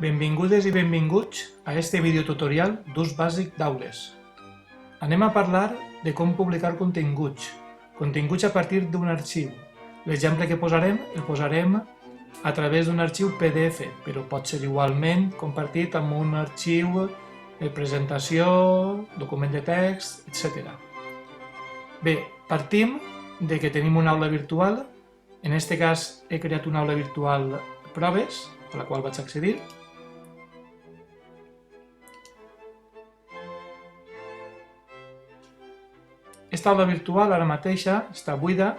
Benvingudes i benvinguts a este videotutorial d'ús bàsic d'aules. Anem a parlar de com publicar continguts a partir d'un arxiu. L'exemple que posarem el posarem a través d'un arxiu PDF, però pot ser igualment compartit amb un arxiu de presentació, document de text, etc. Bé, partim de que tenim una aula virtual. En aquest cas he creat una aula virtual proves, a la qual vaig accedir. Aquesta aula virtual ara mateixa està buida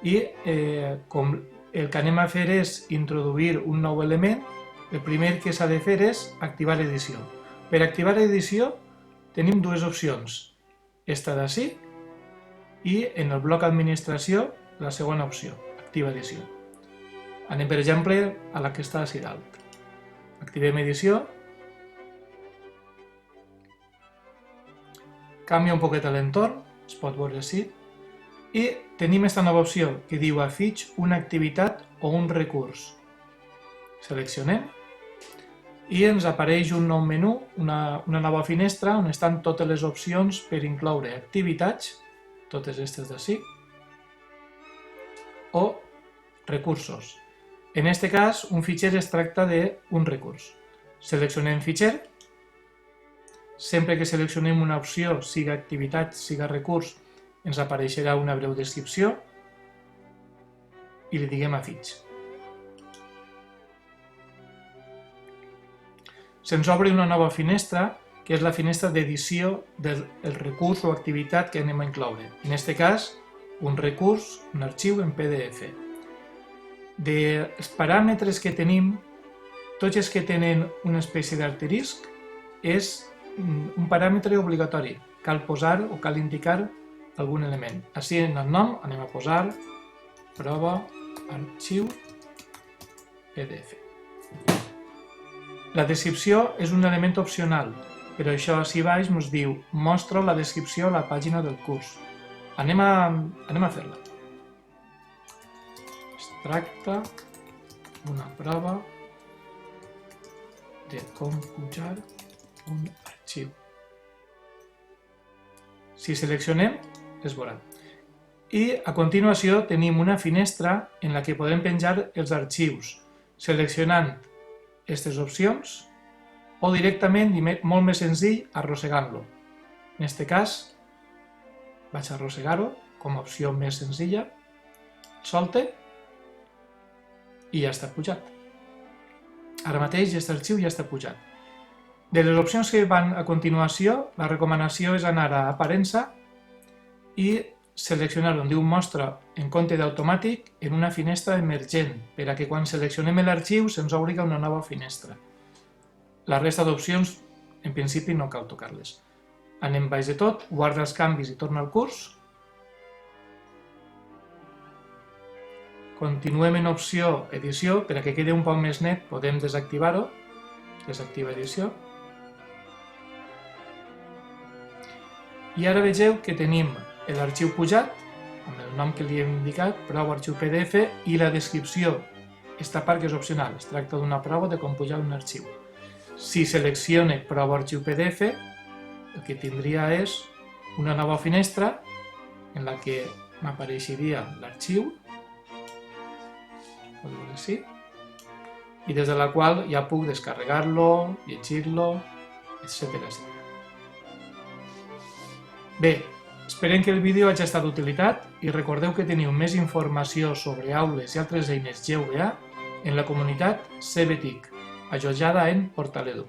i com el que anem a fer és introduir un nou element, el primer que s'ha de fer és activar edició. Per activar edició tenim dues opcions, esta d'ací i en el bloc administració la segona opció, activa edició. Anem per exemple a la que està ací dalt. Activem edició. Canvia un poquet l'entorn, es pot veure així, i tenim aquesta nova opció que diu afig una activitat o un recurs. Seleccionem i ens apareix un nou menú, una nova finestra on estan totes les opcions per incloure activitats, totes aquestes d'ací, o recursos. En aquest cas, un fitxer es tracta d'un recurs. Seleccionem fitxer. Sempre que seleccionem una opció, siga activitat, siga recurs, ens apareixerà una breu descripció i li diguem afig. Se'ns obre una nova finestra, que és la finestra d'edició del recurs o activitat que anem a incloure. En aquest cas, un recurs, un arxiu en PDF. Dels paràmetres que tenim, tots els que tenen una espècie d'asterisc, és un paràmetre obligatori. Cal posar o cal indicar algun element. Així en el nom anem a posar prova arxiu PDF. La descripció és un element opcional, però això ací baix ens diu mostra la descripció a la pàgina del curs. Anem a fer-la. Es tracta d'una prova de com pujar un arxiu. Si seleccionem, es veurà. I a continuació tenim una finestra en la que podem penjar els arxius, seleccionant aquestes opcions o directament, i molt més senzill, arrossegant-lo. En aquest cas, vaig a arrossegar-ho com a opció més senzilla, solte i ja està pujat. Ara mateix aquest arxiu ja està pujat. De les opcions que van a continuació, la recomanació és anar a aparença i seleccionar on diu mostra en compte d'automàtic en una finestra emergent, per a que quan seleccionem l'arxiu se'ns obri una nova finestra. La resta d'opcions, en principi, no cal tocar-les. Anem baix de tot, guarda els canvis i torna al curs. Continuem en opció edició, per a que quedi un poc més net podem desactivar-ho, desactiva edició. I ara vegeu que tenim l'arxiu pujat, amb el nom que li hem indicat, prova arxiu PDF, i la descripció. Aquesta part que és opcional, es tracta d'una prova de com pujar un arxiu. Si seleccione prova arxiu PDF, el que tindria és una nova finestra en la que m'apareixeria l'arxiu, i des de la qual ja puc descarregar-lo, llegir-lo, etc. Bé, esperem que el vídeo hagi estat d'utilitat i recordeu que teniu més informació sobre aules i altres eines GVA en la comunitat CBTIC, allotjada en Portaledu.